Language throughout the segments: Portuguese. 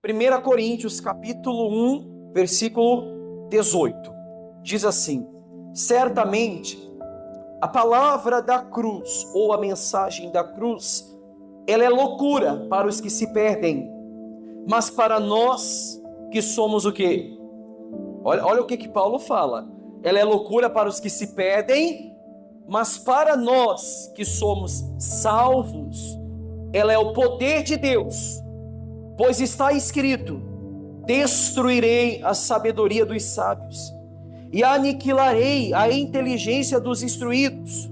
1 Coríntios capítulo 1, versículo 18. Diz assim: certamente a palavra da cruz, ou a mensagem da cruz, ela é loucura para os que se perdem, mas para nós que somos o quê? Olha o que Paulo fala. Ela é loucura para os que se perdem, mas para nós que somos salvos, ela é o poder de Deus. Pois está escrito: destruirei a sabedoria dos sábios e aniquilarei a inteligência dos instruídos.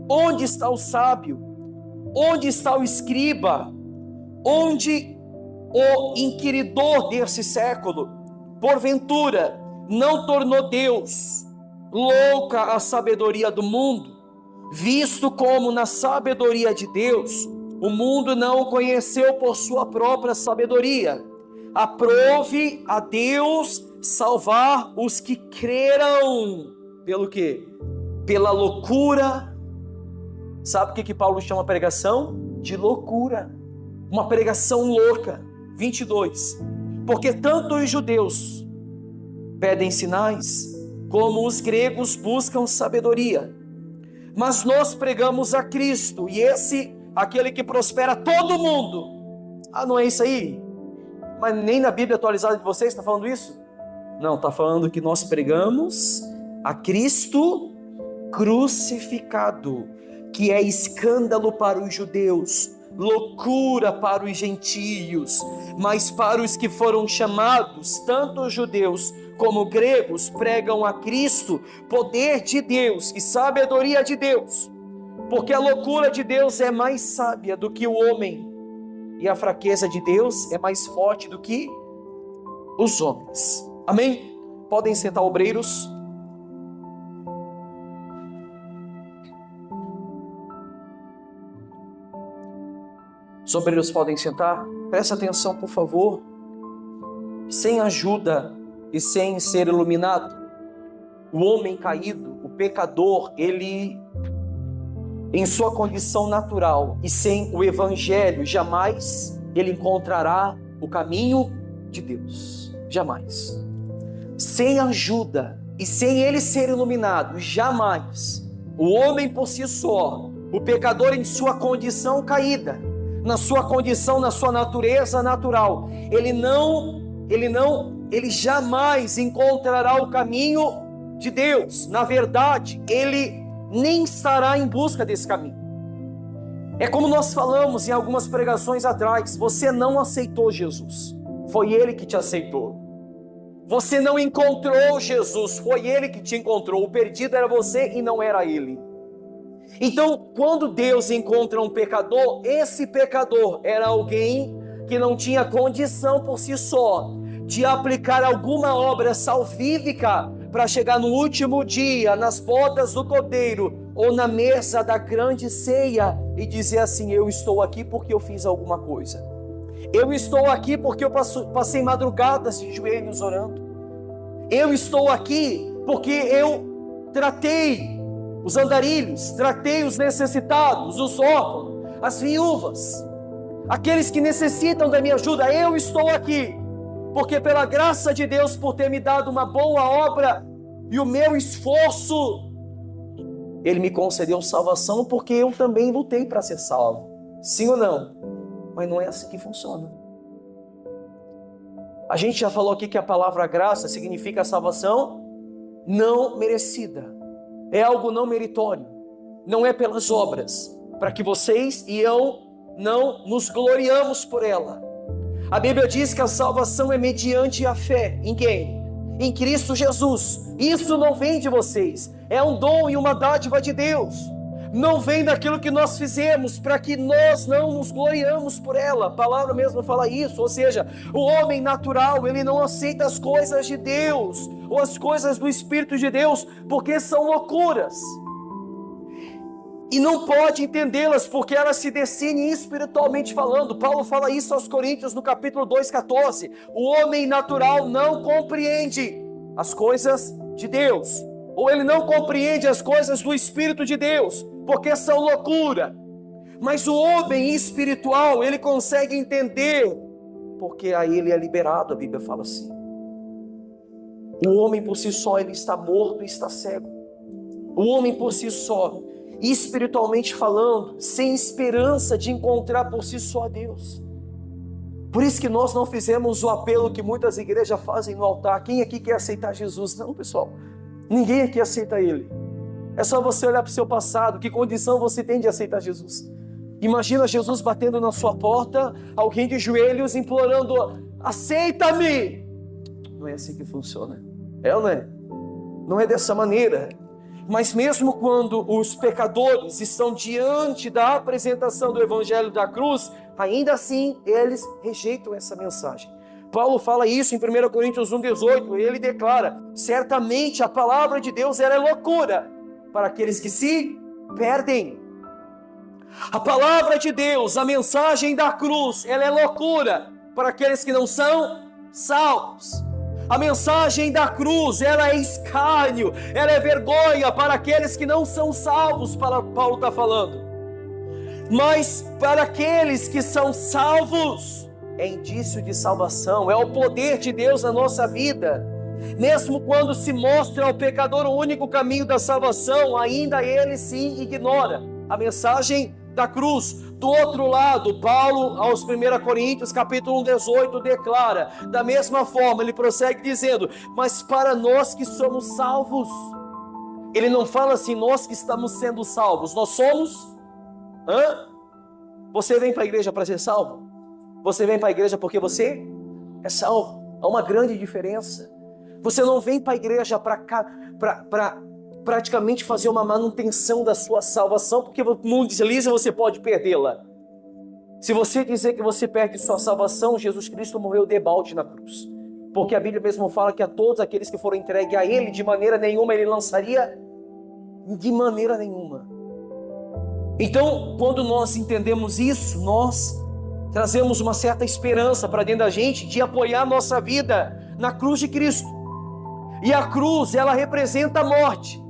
Onde está o sábio? Onde está o escriba? Onde o inquiridor desse século? Porventura, não tornou Deus louca a sabedoria do mundo, visto como na sabedoria de Deus o mundo não o conheceu por sua própria sabedoria? Aprove a Deus salvar os que creram. Pelo quê? Pela loucura. Sabe o que Paulo chama a pregação? De loucura. Uma pregação louca. 22. Porque tanto os judeus pedem sinais, como os gregos buscam sabedoria. Mas nós pregamos a Cristo, e esse, aquele que prospera todo mundo. Ah, não é isso aí? Mas nem na Bíblia atualizada de vocês está falando isso? Não, está falando que nós pregamos a Cristo crucificado, que é escândalo para os judeus, loucura para os gentios, mas para os que foram chamados, tanto os judeus como gregos, pregam a Cristo, poder de Deus e sabedoria de Deus, porque a loucura de Deus é mais sábia do que o homem, e a fraqueza de Deus é mais forte do que os homens. Amém? Podem sentar, obreiros. Os obreiros podem sentar. Presta atenção, por favor. Sem ajuda e sem ser iluminado, o homem caído, o pecador, ele, em sua condição natural e sem o evangelho, jamais ele encontrará o caminho de Deus. Jamais. Sem ajuda e sem ele ser iluminado, jamais. O homem por si só, o pecador em sua condição caída, na sua condição, na sua natureza natural, ele jamais encontrará o caminho de Deus. Na verdade, ele nem estará em busca desse caminho. É como nós falamos em algumas pregações atrás: você não aceitou Jesus, foi Ele que te aceitou. Você não encontrou Jesus, foi Ele que te encontrou. O perdido era você e não era Ele. Então, quando Deus encontra um pecador, esse pecador era alguém que não tinha condição por si só de aplicar alguma obra salvífica para chegar no último dia, nas bodas do Cordeiro, ou na mesa da grande ceia, e dizer assim: eu estou aqui porque eu fiz alguma coisa. Eu estou aqui porque eu passei madrugadas de joelhos orando. Eu estou aqui porque eu tratei os andarilhos, tratei os necessitados, os órfãos, as viúvas, aqueles que necessitam da minha ajuda. Eu estou aqui porque, pela graça de Deus, por ter me dado uma boa obra e o meu esforço, Ele me concedeu salvação, porque eu também lutei para ser salvo. Sim ou não? Mas não é assim que funciona. A gente já falou aqui que a palavra graça significa salvação não merecida. É algo não meritório. Não é pelas obras, para que vocês e eu não nos gloriamos por ela. A Bíblia diz que a salvação é mediante a fé. Em quem? Em Cristo Jesus. Isso não vem de vocês. É um dom e uma dádiva de Deus. Não vem daquilo que nós fizemos, para que nós não nos gloriamos por ela. A palavra mesmo fala isso. Ou seja, o homem natural, ele não aceita as coisas de Deus, ou as coisas do Espírito de Deus, porque são loucuras. E não pode entendê-las, porque elas se definem espiritualmente falando. Paulo fala isso aos Coríntios no capítulo 2,14. O homem natural não compreende as coisas de Deus, ou ele não compreende as coisas do Espírito de Deus, porque são loucura. Mas o homem espiritual, ele consegue entender porque a ele é liberado, a Bíblia fala assim. O homem por si só, ele está morto e está cego. O homem por si só, espiritualmente falando, sem esperança de encontrar por si só a Deus. Por isso que nós não fizemos o apelo que muitas igrejas fazem no altar. Quem aqui quer aceitar Jesus? Não, pessoal. Ninguém aqui aceita Ele. É só você olhar para o seu passado. Que condição você tem de aceitar Jesus? Imagina Jesus batendo na sua porta, alguém de joelhos implorando: aceita-me! Não é assim que funciona. É ou não é? Não é dessa maneira. Mas mesmo quando os pecadores estão diante da apresentação do Evangelho da cruz, ainda assim eles rejeitam essa mensagem. Paulo fala isso em 1 Coríntios 1,18, ele declara: certamente a palavra de Deus ela é loucura para aqueles que se perdem. A palavra de Deus, a mensagem da cruz, ela é loucura para aqueles que não são salvos. A mensagem da cruz, ela é escárnio, ela é vergonha para aqueles que não são salvos, Paulo está falando. Mas para aqueles que são salvos, é indício de salvação, é o poder de Deus na nossa vida. Mesmo quando se mostra ao pecador o único caminho da salvação, ainda ele sim ignora a mensagem da cruz. Do outro lado, Paulo, aos 1 Coríntios, capítulo 18, declara, da mesma forma, ele prossegue dizendo: mas para nós que somos salvos, ele não fala assim, nós que estamos sendo salvos, nós somos, Você vem para a igreja para ser salvo? Você vem para a igreja porque você é salvo? Há uma grande diferença. Você não vem para a igreja para praticamente fazer uma manutenção da sua salvação, porque num deslize você pode perdê-la. Se você dizer que você perde sua salvação, Jesus Cristo morreu de balde na cruz, porque a Bíblia mesmo fala que a todos aqueles que foram entregues a Ele, de maneira nenhuma Ele lançaria, de maneira nenhuma. Então, quando nós entendemos isso, nós trazemos uma certa esperança para dentro da gente de apoiar a nossa vida na cruz de Cristo. E a cruz, ela representa a morte.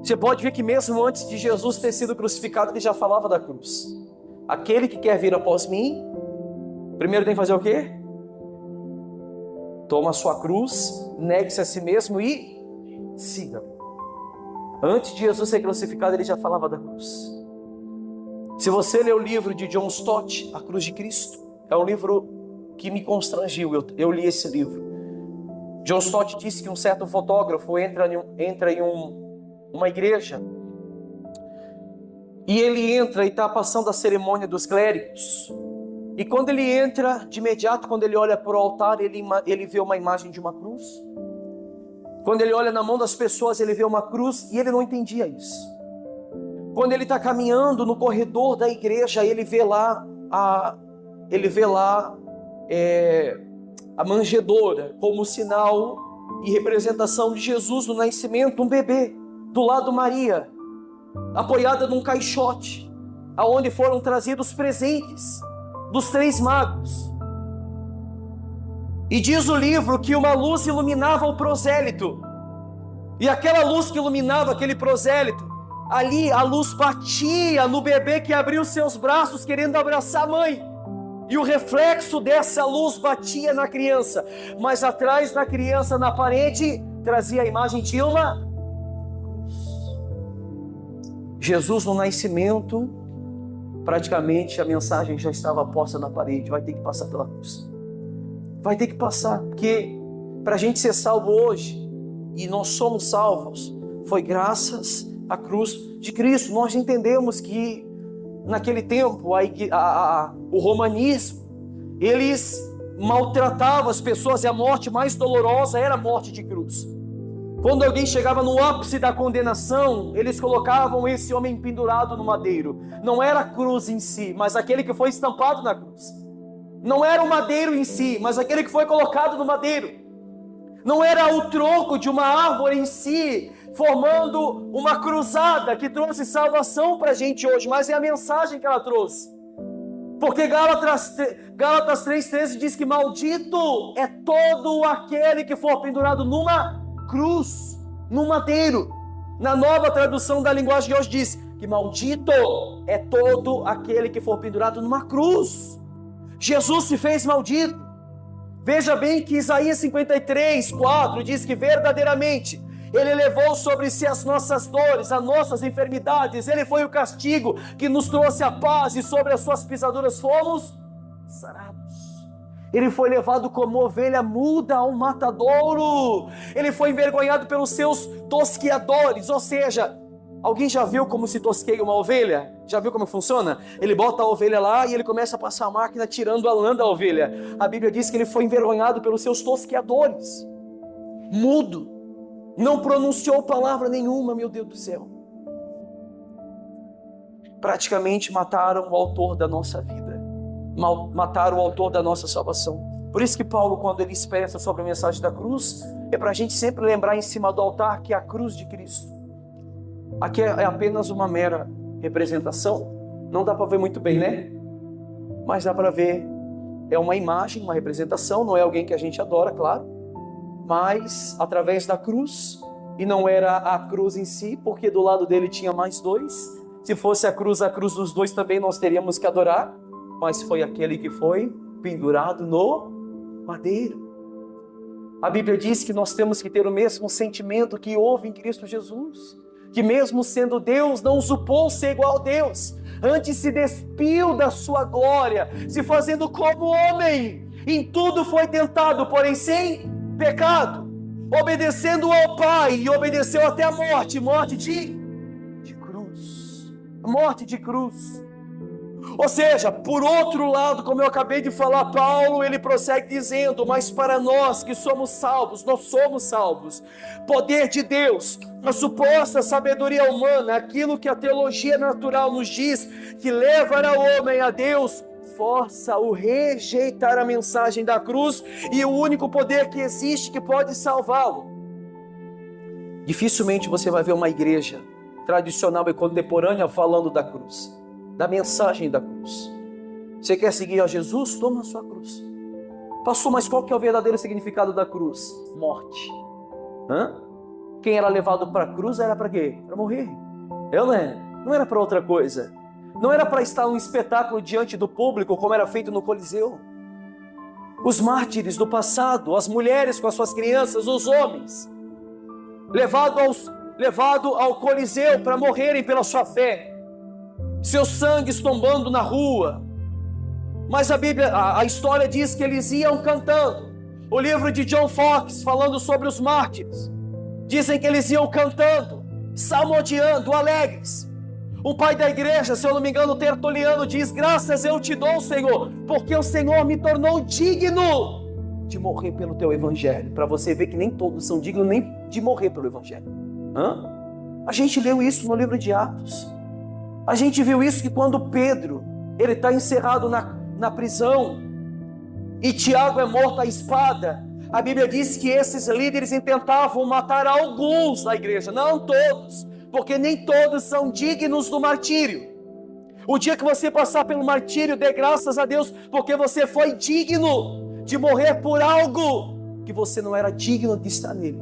Você pode ver que mesmo antes de Jesus ter sido crucificado, ele já falava da cruz. Aquele que quer vir após mim, primeiro tem que fazer o quê? Toma a sua cruz, negue-se a si mesmo e siga. Antes de Jesus ser crucificado, ele já falava da cruz. Se você ler o livro de John Stott, A Cruz de Cristo, é um livro que me constrangiu, eu li esse livro. John Stott disse que um certo fotógrafo entra em uma igreja, e ele entra e está passando a cerimônia dos clérigos, e quando ele entra, de imediato, quando ele olha para o altar, ele vê uma imagem de uma cruz. Quando ele olha na mão das pessoas, ele vê uma cruz, e ele não entendia isso. Quando ele está caminhando no corredor da igreja, ele vê lá a manjedoura como sinal e representação de Jesus no nascimento, um bebê do lado de Maria, apoiada num caixote, aonde foram trazidos presentes dos 3 magos. E diz o livro que uma luz iluminava o prosélito, e aquela luz que iluminava aquele prosélito, ali a luz batia no bebê que abriu seus braços querendo abraçar a mãe, e o reflexo dessa luz batia na criança, mas atrás da criança, na parede, trazia a imagem de uma cruz. Jesus no nascimento, praticamente a mensagem já estava posta na parede: vai ter que passar pela cruz, vai ter que passar, porque para a gente ser salvo hoje, e nós somos salvos, foi graças à cruz de Cristo. Nós entendemos que naquele tempo o romanismo, eles maltratavam as pessoas, e a morte mais dolorosa era a morte de cruz. Quando alguém chegava no ápice da condenação, eles colocavam esse homem pendurado no madeiro. Não era a cruz em si, mas aquele que foi estampado na cruz. Não era o madeiro em si, mas aquele que foi colocado no madeiro. Não era o tronco de uma árvore em si, formando uma cruzada que trouxe salvação para a gente hoje, mas é a mensagem que ela trouxe. Porque Gálatas 3,13 diz que maldito é todo aquele que for pendurado numa cruz, num madeiro. Na Nova Tradução da Linguagem de hoje diz que maldito é todo aquele que for pendurado numa cruz. Jesus se fez maldito. Veja bem que Isaías 53:4 diz que verdadeiramente Ele levou sobre si as nossas dores, as nossas enfermidades. Ele foi o castigo que nos trouxe a paz, e sobre as suas pisaduras fomos sarados. Ele foi levado como ovelha muda ao matadouro. Ele foi envergonhado pelos seus tosqueadores. Ou seja, alguém já viu como se tosqueia uma ovelha? Já viu como funciona? Ele bota a ovelha lá e ele começa a passar a máquina tirando a lã da ovelha. A Bíblia diz que ele foi envergonhado pelos seus tosqueadores. Mudo. Não pronunciou palavra nenhuma, meu Deus do céu. Praticamente mataram o autor da nossa vida. Mataram o autor da nossa salvação. Por isso que Paulo, quando ele expressa sobre a mensagem da cruz, é para a gente sempre lembrar em cima do altar que é a cruz de Cristo. Aqui é apenas uma mera representação. Não dá para ver muito bem, né? Mas dá para ver. É uma imagem, uma representação. Não é alguém que a gente adora, claro. Mas através da cruz. E não era a cruz em si, porque do lado dele tinha mais dois. Se fosse a cruz dos dois também nós teríamos que adorar. Mas foi aquele que foi pendurado no madeiro. A Bíblia diz que nós temos que ter o mesmo sentimento que houve em Cristo Jesus, que mesmo sendo Deus, não supôs ser igual a Deus, antes se despiu da sua glória, se fazendo como homem, em tudo foi tentado, porém sem pecado, obedecendo ao Pai, e obedeceu até a morte de cruz, morte de cruz. Ou seja, por outro lado, como eu acabei de falar, Paulo, ele prossegue dizendo, mas para nós que somos salvos, poder de Deus, a suposta sabedoria humana, aquilo que a teologia natural nos diz, que levará o homem a Deus, força-o rejeitar a mensagem da cruz e o único poder que existe que pode salvá-lo. Dificilmente você vai ver uma igreja tradicional e contemporânea falando da cruz, da mensagem da cruz. Você quer seguir a Jesus? Toma a sua cruz. Pastor, mas qual que é o verdadeiro significado da cruz? Morte. Quem era levado para a cruz era para quê? Para morrer. Não era para outra coisa. Não era para estar um espetáculo diante do público, como era feito no Coliseu. Os mártires do passado, as mulheres com as suas crianças, os homens, levado ao Coliseu para morrerem pela sua fé, seus sangues tombando na rua. Mas a história diz que eles iam cantando. O livro de John Fox, falando sobre os mártires, dizem que eles iam cantando, salmodiando, alegres. Um pai da igreja, se eu não me engano, Tertuliano, diz: graças eu te dou, Senhor, porque o Senhor me tornou digno de morrer pelo teu evangelho. Para você ver que nem todos são dignos nem de morrer pelo evangelho. A gente leu isso no livro de Atos. A gente viu isso que quando Pedro, ele está encerrado na prisão, e Tiago é morto à espada, a Bíblia diz que esses líderes tentavam matar alguns da igreja, não todos, porque nem todos são dignos do martírio. O dia que você passar pelo martírio, dê graças a Deus, porque você foi digno de morrer por algo que você não era digno de estar nele.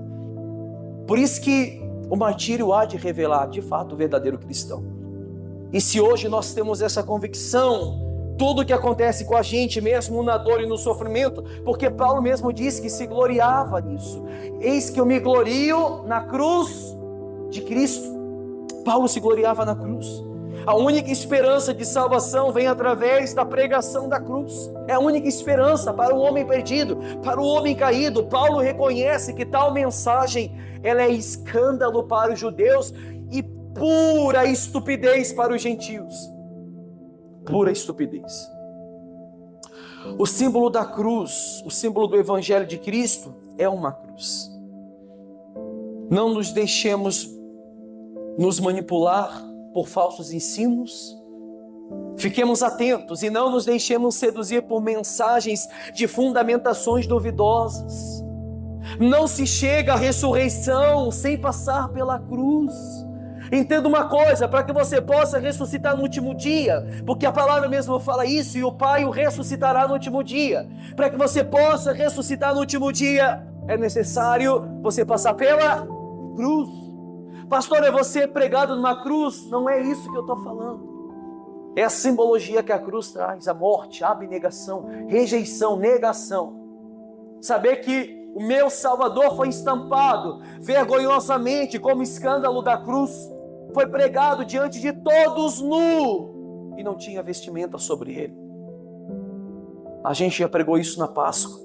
Por isso que o martírio há de revelar, de fato, o verdadeiro cristão. E se hoje nós temos essa convicção, tudo que acontece com a gente, mesmo na dor e no sofrimento, porque Paulo mesmo disse que se gloriava nisso. Eis que eu me glorio na cruz de Cristo. Paulo se gloriava na cruz. A única esperança de salvação vem através da pregação da cruz. É a única esperança para o homem perdido, para o homem caído. Paulo reconhece que tal mensagem, ela é escândalo para os judeus e pura estupidez para os gentios. Pura estupidez. O símbolo da cruz, o símbolo do Evangelho de Cristo é uma cruz. Não nos deixemos nos manipular por falsos ensinos. Fiquemos atentos e não nos deixemos seduzir por mensagens de fundamentações duvidosas. Não se chega à ressurreição sem passar pela cruz. Entenda uma coisa, para que você possa ressuscitar no último dia, porque a palavra mesmo fala isso, e o Pai o ressuscitará no último dia. Para que você possa ressuscitar no último dia, é necessário você passar pela cruz. Pastor, é você pregado numa cruz? Não é isso que eu estou falando. É a simbologia que a cruz traz, a morte, a abnegação, rejeição, negação. Saber que o meu Salvador foi estampado vergonhosamente como escândalo da cruz, foi pregado diante de todos nu e não tinha vestimenta sobre ele. A gente já pregou isso na Páscoa.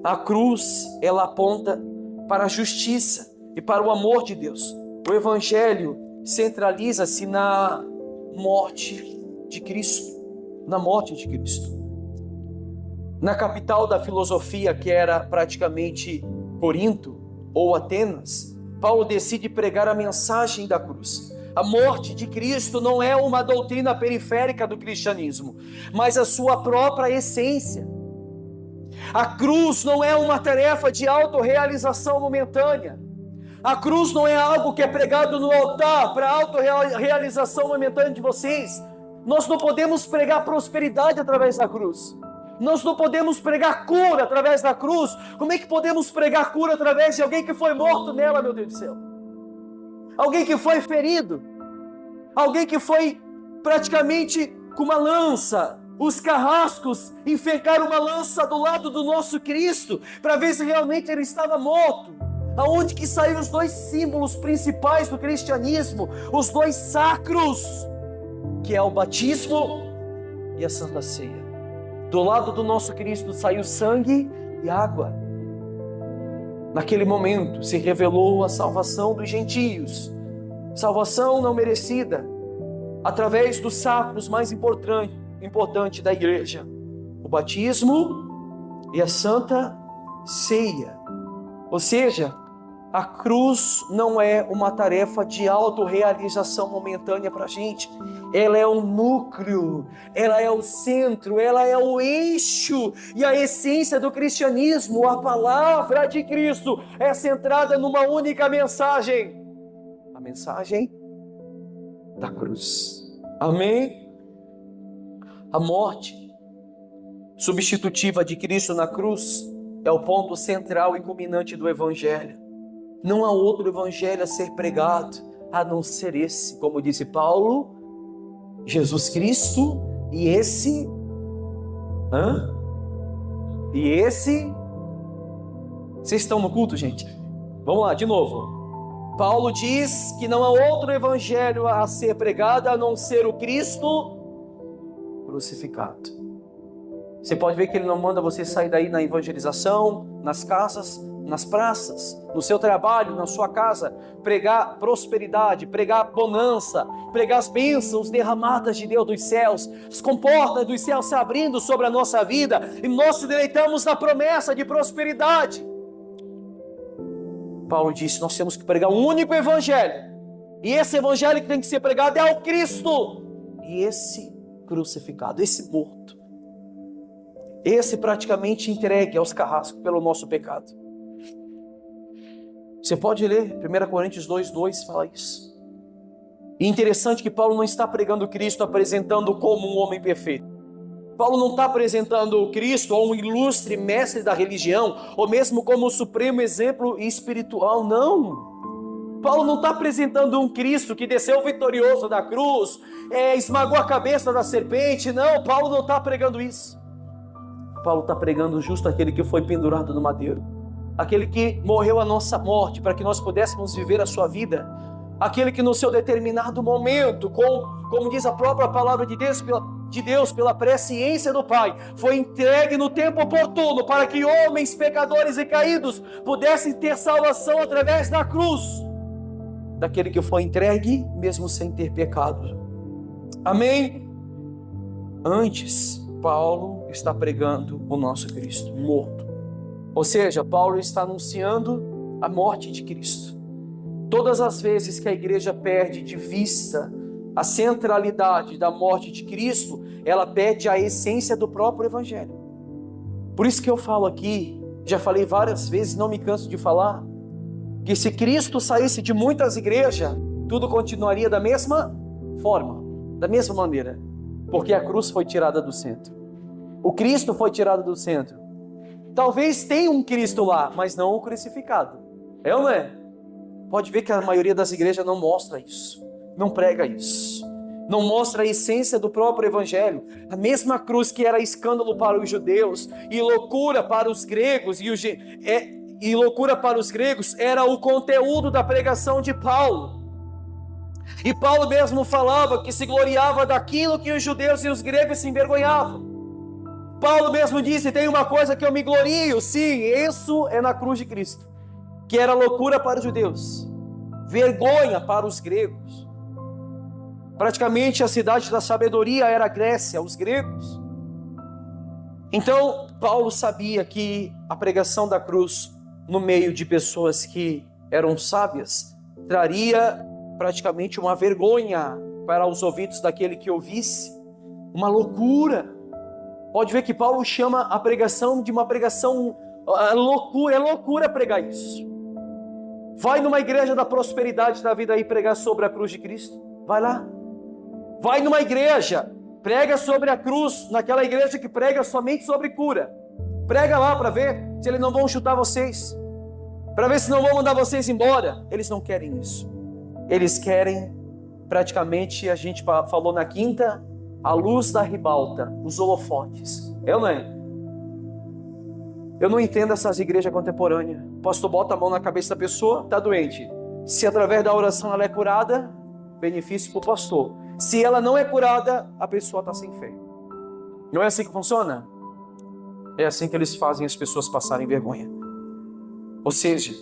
A cruz, ela aponta para a justiça e para o amor de Deus. O Evangelho centraliza-se na morte de Cristo, na morte de Cristo. Na capital da filosofia, que era praticamente Corinto ou Atenas, Paulo decide pregar a mensagem da cruz. A morte de Cristo não é uma doutrina periférica do cristianismo, mas a sua própria essência. A cruz não é uma tarefa de autorrealização momentânea. A cruz não é algo que é pregado no altar para autorrealização momentânea de vocês. Nós não podemos pregar prosperidade através da cruz. Nós não podemos pregar cura através da cruz. Como é que podemos pregar cura através de alguém que foi morto nela, meu Deus do céu? Alguém que foi ferido. Alguém que foi praticamente com uma lança. Os carrascos enfercaram uma lança do lado do nosso Cristo para ver se realmente ele estava morto. Aonde que saíram os dois símbolos principais do cristianismo, os dois sacros, que é o batismo e a Santa Ceia. Do lado do nosso Cristo saiu sangue e água. Naquele momento se revelou a salvação dos gentios, salvação não merecida, através dos sacros mais importante da igreja, o batismo e a Santa Ceia. Ou seja, a cruz não é uma tarefa de autorrealização momentânea para a gente. Ela é o núcleo, ela é o centro, ela é o eixo e a essência do cristianismo. A palavra de Cristo é centrada numa única mensagem: a mensagem da cruz. Amém? A morte substitutiva de Cristo na cruz é o ponto central e culminante do Evangelho. Não há outro Evangelho a ser pregado a não ser esse, como disse Paulo, Jesus Cristo e esse. E esse. Vocês estão no culto, gente? Vamos lá, de novo. Paulo diz que não há outro Evangelho a ser pregado a não ser o Cristo crucificado. Você pode ver que ele não manda você sair daí na evangelização, nas casas, nas praças, no seu trabalho, na sua casa, pregar prosperidade, pregar bonança, pregar as bênçãos derramadas de Deus dos céus, as comportas dos céus se abrindo sobre a nossa vida, e nós se deleitamos na promessa de prosperidade. Paulo disse, nós temos que pregar um único evangelho, e esse evangelho que tem que ser pregado é o Cristo, e esse crucificado, esse morto, esse praticamente entregue aos carrascos pelo nosso pecado. Você pode ler 1 Coríntios 2:2, fala isso. E interessante que Paulo não está pregando Cristo apresentando como um homem perfeito. Paulo não está apresentando o Cristo ou um ilustre mestre da religião, ou mesmo como o supremo exemplo espiritual, não. Paulo não está apresentando um Cristo que desceu vitorioso da cruz, esmagou a cabeça da serpente, não, Paulo não está pregando isso. Paulo está pregando justo aquele que foi pendurado no madeiro, aquele que morreu a nossa morte para que nós pudéssemos viver a sua vida, aquele que no seu determinado momento, como diz a própria palavra de Deus, pela presciência do Pai, foi entregue no tempo oportuno para que homens pecadores e caídos pudessem ter salvação através da cruz, daquele que foi entregue mesmo sem ter pecado. Amém? Antes, Paulo está pregando o nosso Cristo morto. Ou seja, Paulo está anunciando a morte de Cristo. Todas as vezes que a igreja perde de vista a centralidade da morte de Cristo, ela perde a essência do próprio Evangelho. Por isso que eu falo aqui, já falei várias vezes, não me canso de falar, que se Cristo saísse de muitas igrejas, tudo continuaria da mesma forma, da mesma maneira, porque a cruz foi tirada do centro. O Cristo foi tirado do centro. Talvez tenha um Cristo lá, mas não o crucificado. É ou não é? Pode ver que a maioria das igrejas não mostra isso, não prega isso. Não mostra a essência do próprio evangelho. A mesma cruz que era escândalo para os judeus e loucura para os gregos, e loucura para os gregos era o conteúdo da pregação de Paulo. E Paulo mesmo falava que se gloriava daquilo que os judeus e os gregos se envergonhavam. Paulo mesmo disse: tem uma coisa que eu me glorio, sim, isso é na cruz de Cristo, que era loucura para os judeus, vergonha para os gregos. Praticamente a cidade da sabedoria era a Grécia, os gregos. Então Paulo sabia que a pregação da cruz no meio de pessoas que eram sábias traria praticamente uma vergonha para os ouvidos daquele que ouvisse, uma loucura. Pode ver que Paulo chama a pregação de uma pregação loucura, é loucura pregar isso. Vai numa igreja da prosperidade da vida aí pregar sobre a cruz de Cristo, vai lá. Vai numa igreja, prega sobre a cruz, naquela igreja que prega somente sobre cura. Prega lá para ver se eles não vão chutar vocês, para ver se não vão mandar vocês embora. Eles não querem isso. Eles querem, praticamente, a gente falou na quinta, a luz da ribalta, os holofotes. Eu não entendo essas igrejas contemporâneas. O pastor bota a mão na cabeça da pessoa, está doente. Se através da oração ela é curada, benefício para o pastor. Se ela não é curada, a pessoa está sem fé. Não é assim que funciona? É assim que eles fazem as pessoas passarem vergonha. Ou seja,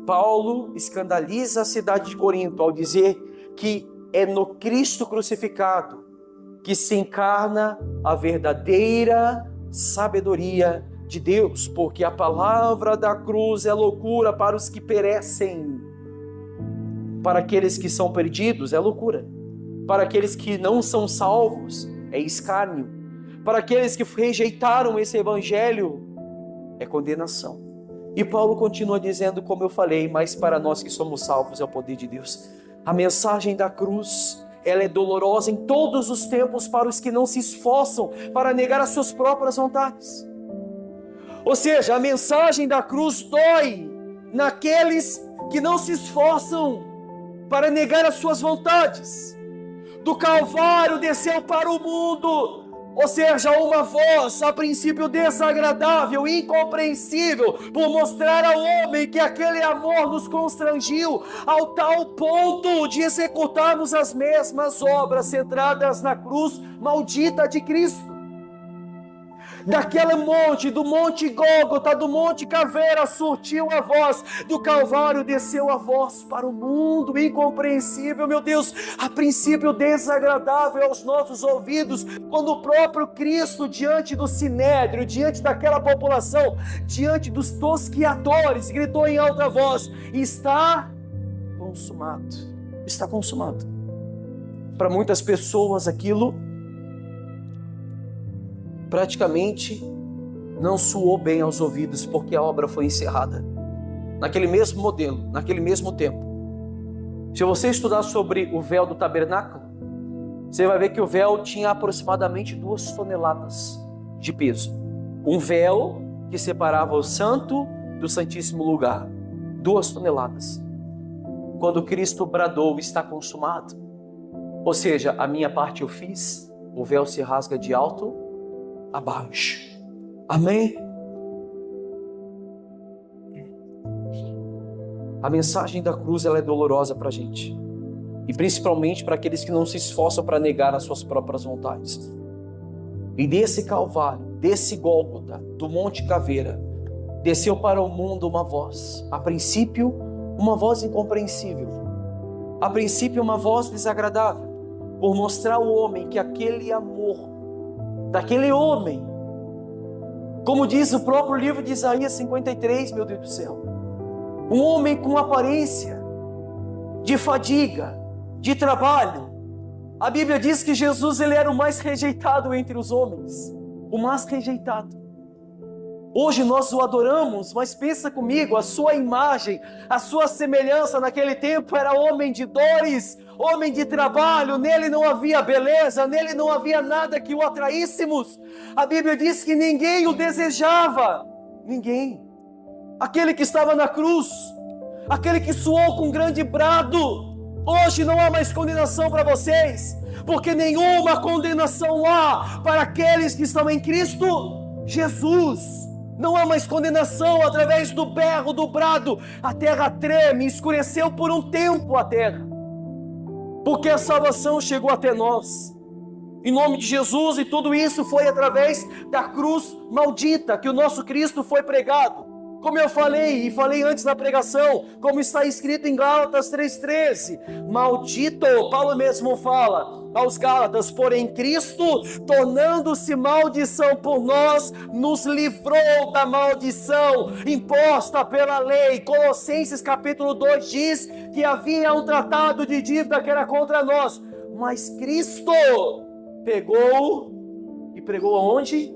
Paulo escandaliza a cidade de Corinto ao dizer que é no Cristo crucificado que se encarna a verdadeira sabedoria de Deus, porque a palavra da cruz é loucura para os que perecem, para aqueles que são perdidos é loucura, para aqueles que não são salvos é escárnio, para aqueles que rejeitaram esse evangelho é condenação. E Paulo continua dizendo, como eu falei, mas para nós que somos salvos é o poder de Deus. A mensagem da cruz, ela é dolorosa em todos os tempos para os que não se esforçam para negar as suas próprias vontades. Ou seja, a mensagem da cruz dói naqueles que não se esforçam para negar as suas vontades. Do Calvário desceu para o mundo, ou seja, uma voz a princípio desagradável, incompreensível, por mostrar ao homem que aquele amor nos constrangiu ao tal ponto de executarmos as mesmas obras centradas na cruz maldita de Cristo. Daquele monte, do monte Gólgota, do monte Caveira, surtiu a voz, do Calvário desceu a voz para o mundo, incompreensível, meu Deus, a princípio desagradável aos nossos ouvidos, quando o próprio Cristo, diante do Sinédrio, diante daquela população, diante dos tosquiadores, gritou em alta voz: está consumado, está consumado. Para muitas pessoas aquilo praticamente não soou bem aos ouvidos, porque a obra foi encerrada. Naquele mesmo modelo, naquele mesmo tempo. Se você estudar sobre o véu do tabernáculo, você vai ver que o véu tinha aproximadamente 2 toneladas de peso. Um véu que separava o santo do santíssimo lugar. 2 toneladas. Quando Cristo bradou, está consumado. Ou seja, a minha parte eu fiz, o véu se rasga de alto a baixo. Amém? A mensagem da cruz, ela é dolorosa para a gente, e principalmente para aqueles que não se esforçam para negar as suas próprias vontades. E desse Calvário, desse Gólgota, do Monte Caveira, desceu para o mundo uma voz, a princípio uma voz incompreensível, a princípio uma voz desagradável, por mostrar ao homem que aquele amor daquele homem, como diz o próprio livro de Isaías 53, meu Deus do céu, um homem com aparência de fadiga, de trabalho. A Bíblia diz que Jesus, ele era o mais rejeitado entre os homens, o mais rejeitado. Hoje nós o adoramos, mas pensa comigo, a sua imagem, a sua semelhança naquele tempo era homem de dores, homem de trabalho, nele não havia beleza, nele não havia nada que o atraíssemos. A Bíblia diz que ninguém o desejava, ninguém. Aquele que estava na cruz, aquele que suou com grande brado, Hoje não há mais condenação para vocês, porque nenhuma condenação há para aqueles que estão em Cristo Jesus. Não há mais condenação. Através do berro, do brado, a terra treme, escureceu por um tempo a terra, porque a salvação chegou até nós, em nome de Jesus, e tudo isso foi através da cruz maldita que o nosso Cristo foi pregado. Como eu falei, e falei antes na pregação, como está escrito em Gálatas 3,13, maldito, Paulo mesmo fala aos Gálatas, porém Cristo, tornando-se maldição por nós, nos livrou da maldição imposta pela lei. Colossenses capítulo 2 diz que havia um tratado de dívida que era contra nós, mas Cristo pegou e pregou aonde?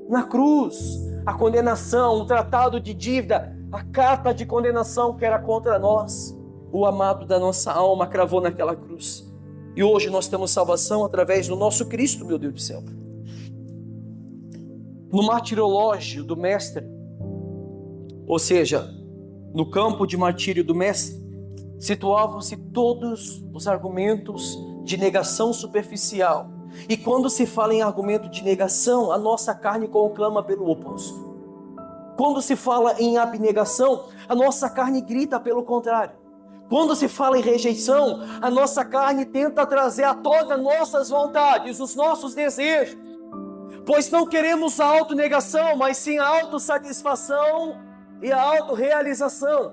Na cruz. A condenação, o tratado de dívida, a carta de condenação que era contra nós, o amado da nossa alma cravou naquela cruz. E hoje nós temos salvação através do nosso Cristo, meu Deus do céu. No martirológio do mestre, ou seja, no campo de martírio do mestre, situavam-se todos os argumentos de negação superficial. E quando se fala em argumento de negação, a nossa carne conclama pelo oposto. Quando se fala em abnegação, a nossa carne grita pelo contrário. Quando se fala em rejeição, a nossa carne tenta trazer à tona nossas vontades, os nossos desejos. Pois não queremos a autonegação, mas sim a autossatisfação e a autorrealização.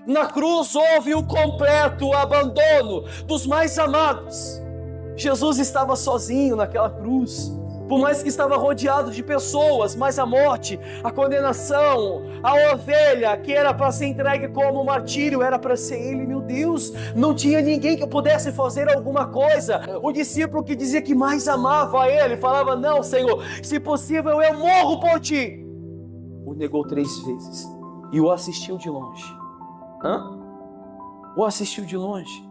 Na cruz houve o completo abandono dos mais amados. Jesus estava sozinho naquela cruz, por mais que estava rodeado de pessoas, mas a morte, a condenação, a ovelha que era para ser entregue como martírio, era para ser ele, meu Deus, não tinha ninguém que pudesse fazer alguma coisa. O discípulo que dizia que mais amava ele, falava, não Senhor, se possível eu morro por ti. O negou 3 vezes e o assistiu de longe. O assistiu de longe.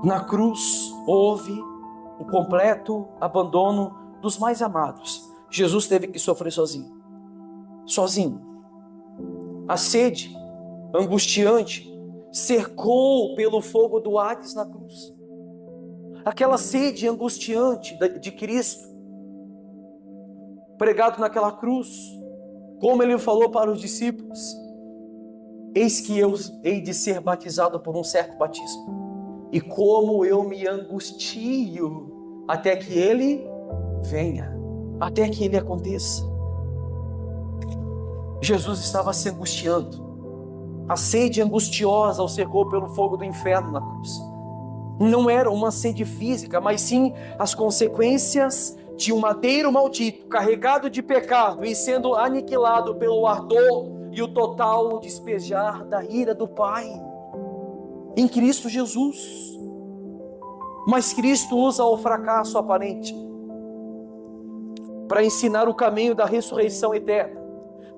Na cruz houve o completo abandono dos mais amados. Jesus teve que sofrer sozinho. A sede angustiante cercou pelo fogo do Hades na cruz. Aquela sede angustiante de Cristo, pregado naquela cruz, como ele falou para os discípulos, eis que eu hei de ser batizado por um certo batismo. E como eu me angustio até que ele venha, até que ele aconteça. Jesus estava se angustiando. A sede angustiosa o cercou pelo fogo do inferno na cruz. Não era uma sede física, mas sim as consequências de um madeiro maldito, carregado de pecado e sendo aniquilado pelo ardor e o total despejar da ira do Pai. Em Cristo Jesus. Mas Cristo usa o fracasso aparente para ensinar o caminho da ressurreição eterna,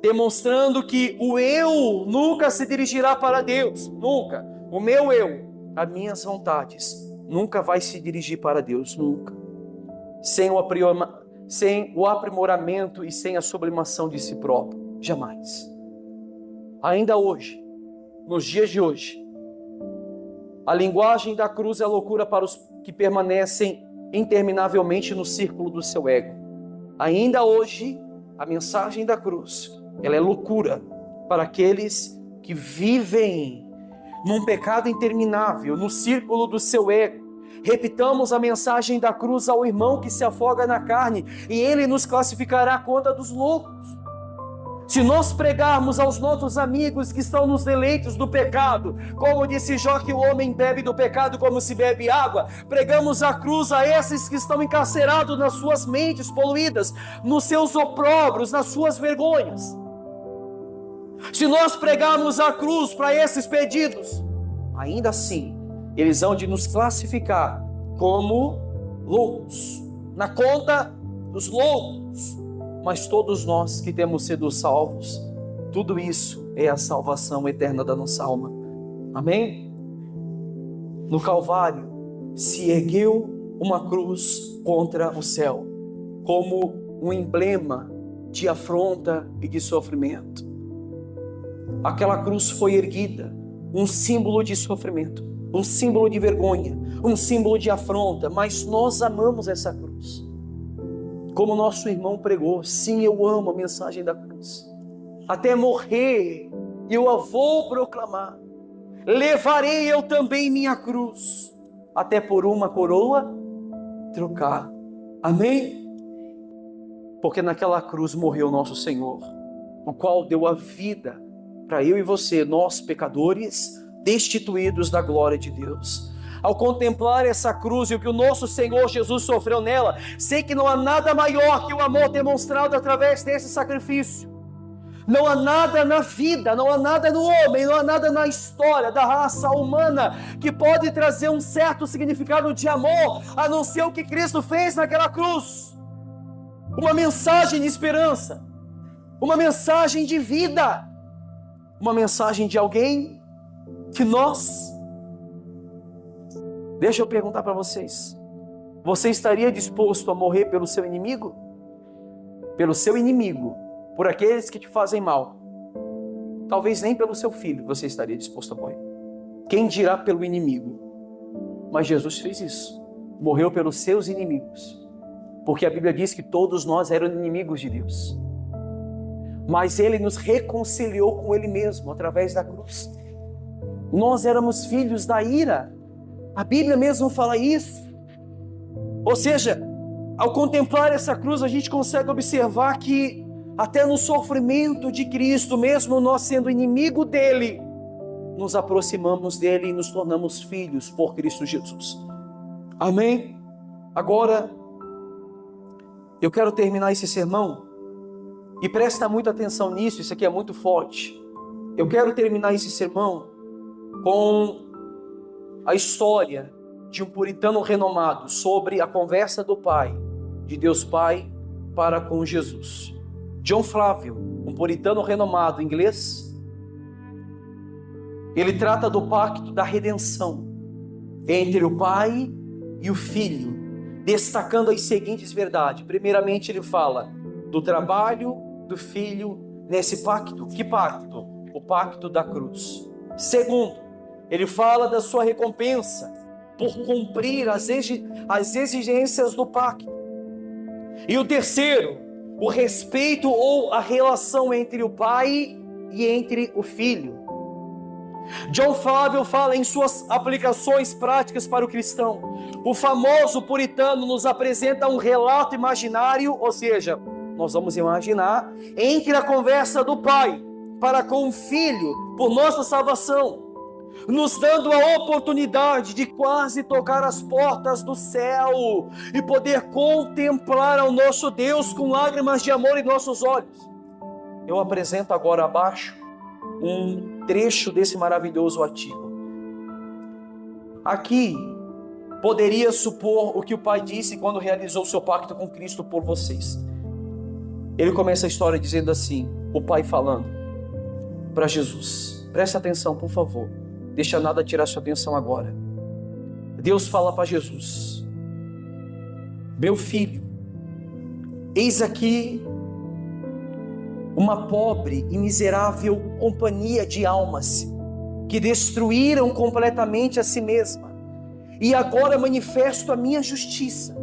demonstrando que o eu nunca se dirigirá para Deus, nunca. O meu eu, as minhas vontades, nunca vai se dirigir para Deus, nunca. Sem o aprimoramento e sem a sublimação de si próprio, jamais. Ainda hoje, nos dias de hoje, a linguagem da cruz é loucura para os que permanecem interminavelmente no círculo do seu ego. Ainda hoje, a mensagem da cruz, ela é loucura para aqueles que vivem num pecado interminável, no círculo do seu ego. Repitamos a mensagem da cruz ao irmão que se afoga na carne, e ele nos classificará à conta dos loucos. Se nós pregarmos aos nossos amigos que estão nos deleitos do pecado, como disse Jó, que o homem bebe do pecado como se bebe água, pregamos a cruz a esses que estão encarcerados nas suas mentes poluídas, nos seus opróbrios, nas suas vergonhas. Se nós pregarmos a cruz para esses pedidos, ainda assim, eles hão de nos classificar como loucos, na conta dos loucos. Mas todos nós que temos sido salvos, tudo isso é a salvação eterna da nossa alma. Amém? No Calvário se ergueu uma cruz contra o céu, como um emblema de afronta e de sofrimento. Aquela cruz foi erguida, um símbolo de sofrimento, um símbolo de vergonha, um símbolo de afronta, mas nós amamos essa cruz. Como nosso irmão pregou, sim, eu amo a mensagem da cruz. Até morrer, eu a vou proclamar. Levarei eu também minha cruz, até por uma coroa trocar. Amém? Porque naquela cruz morreu nosso Senhor, o qual deu a vida para eu e você, nós pecadores, destituídos da glória de Deus. Ao contemplar essa cruz e o que o nosso Senhor Jesus sofreu nela, sei que não há nada maior que o amor demonstrado através desse sacrifício. Não há nada na vida, não há nada no homem, não há nada na história da raça humana que pode trazer um certo significado de amor, a não ser o que Cristo fez naquela cruz. Uma mensagem de esperança, uma mensagem de vida, uma mensagem de alguém que nós... Deixa eu perguntar para vocês, você estaria disposto a morrer pelo seu inimigo? Pelo seu inimigo, por aqueles que te fazem mal. Talvez nem pelo seu filho você estaria disposto a morrer. Quem dirá pelo inimigo? Mas Jesus fez isso, morreu pelos seus inimigos, porque a Bíblia diz que todos nós éramos inimigos de Deus, mas Ele nos reconciliou com Ele mesmo através da cruz. Nós éramos filhos da ira, a Bíblia mesmo fala isso. Ou seja, ao contemplar essa cruz, a gente consegue observar que até no sofrimento de Cristo, mesmo nós sendo inimigo dele, nos aproximamos dele e nos tornamos filhos por Cristo Jesus. Amém? Agora, eu quero terminar esse sermão, e presta muita atenção nisso, isso aqui é muito forte. Eu quero terminar esse sermão com a história de um puritano renomado sobre a conversa do Pai, de Deus Pai para com Jesus. John Flavel, um puritano renomado inglês, ele trata do pacto da redenção entre o Pai e o Filho, destacando as seguintes verdades. Primeiramente, ele fala do trabalho do Filho nesse pacto. Que pacto? O pacto da cruz. Segundo, ele fala da sua recompensa por cumprir as exigências do pacto. E o terceiro, o respeito ou a relação entre o Pai e entre o Filho. John Flavel fala em suas aplicações práticas para o cristão. O famoso puritano nos apresenta um relato imaginário, ou seja, nós vamos imaginar, entre a conversa do Pai para com o Filho por nossa salvação, nos dando a oportunidade de quase tocar as portas do céu e poder contemplar ao nosso Deus com lágrimas de amor em nossos olhos. Eu apresento agora abaixo um trecho desse maravilhoso artigo. Aqui poderia supor o que o Pai disse quando realizou seu pacto com Cristo por vocês. Ele começa a história dizendo assim, o Pai falando para Jesus. Presta atenção, por favor. Deixa nada tirar sua atenção agora. Deus fala para Jesus: meu filho, eis aqui uma pobre e miserável companhia de almas que destruíram completamente a si mesma, e agora manifesto a minha justiça.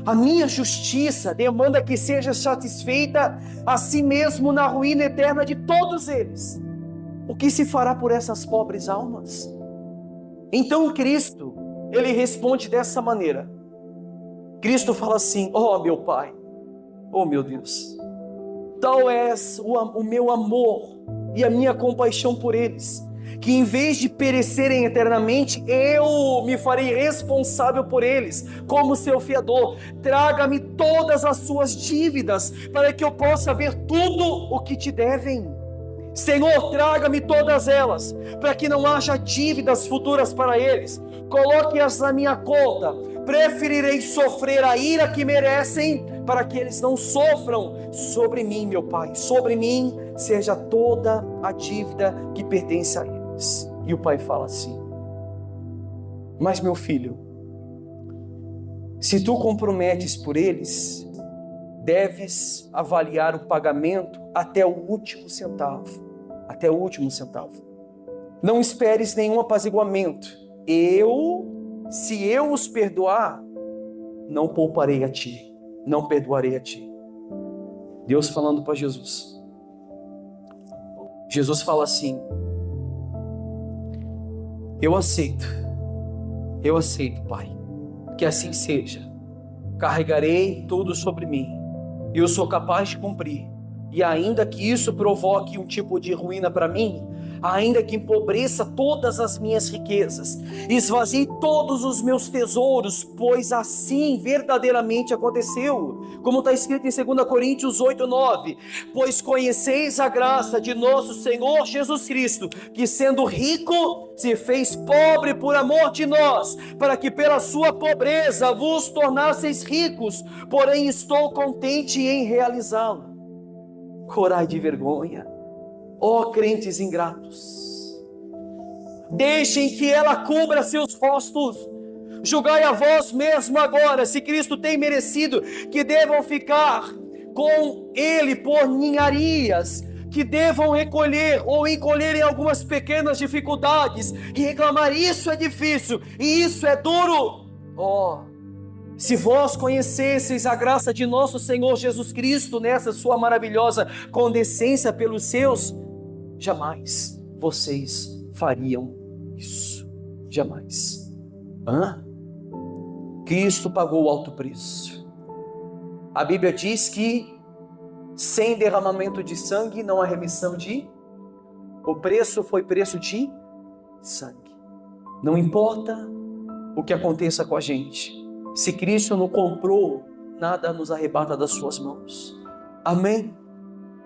A minha justiça demanda que seja satisfeita a si mesmo na ruína eterna de todos eles. O que se fará por essas pobres almas? Então Cristo, ele responde dessa maneira. Cristo fala assim: ó meu Pai, ó meu Deus, tal és o meu amor e a minha compaixão por eles, que em vez de perecerem eternamente, eu me farei responsável por eles, como seu fiador. Traga-me todas as suas dívidas, para que eu possa ver tudo o que te devem. Senhor, traga-me todas elas, para que não haja dívidas futuras para eles. Coloque-as na minha conta. Preferirei sofrer a ira que merecem, para que eles não sofram sobre mim, meu Pai. Sobre mim seja toda a dívida que pertence a eles. E o Pai fala assim: mas meu filho, se tu comprometes por eles, deves avaliar o pagamento até o último centavo. até o último centavo. Não esperes nenhum apaziguamento. Se eu os perdoar, não pouparei a ti, não perdoarei a ti. Deus falando para Jesus. Jesus fala assim: eu aceito, Pai, que assim seja. Carregarei tudo sobre mim, eu sou capaz de cumprir. E ainda que isso provoque um tipo de ruína para mim, ainda que empobreça todas as minhas riquezas, esvazie todos os meus tesouros, pois assim verdadeiramente aconteceu, como está escrito em 2 Coríntios 8:9, pois conheceis a graça de nosso Senhor Jesus Cristo, que sendo rico, se fez pobre por amor de nós, para que pela sua pobreza vos tornasseis ricos, porém estou contente em realizá-lo. Corai de vergonha, ó crentes ingratos, deixem que ela cubra seus rostos. Julgai a vós mesmo agora, se Cristo tem merecido que devam ficar com ele por ninharias, que devam recolher ou encolher em algumas pequenas dificuldades e reclamar: isso é difícil e isso é duro. Se vós conhecesseis a graça de nosso Senhor Jesus Cristo nessa sua maravilhosa condescência pelos seus, jamais vocês fariam isso. Jamais. Cristo pagou o alto preço. A Bíblia diz que sem derramamento de sangue não há remissão de... O preço foi preço de sangue. Não importa o que aconteça com a gente, se Cristo não comprou, nada nos arrebata das suas mãos. Amém?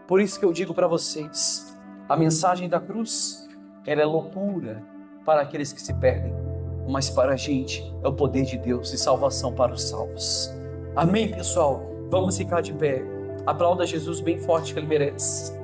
Por isso que eu digo para vocês, a mensagem da cruz, ela é loucura para aqueles que se perdem, mas para a gente é o poder de Deus e salvação para os salvos. Amém, pessoal? Vamos ficar de pé. Aplauda Jesus bem forte que Ele merece.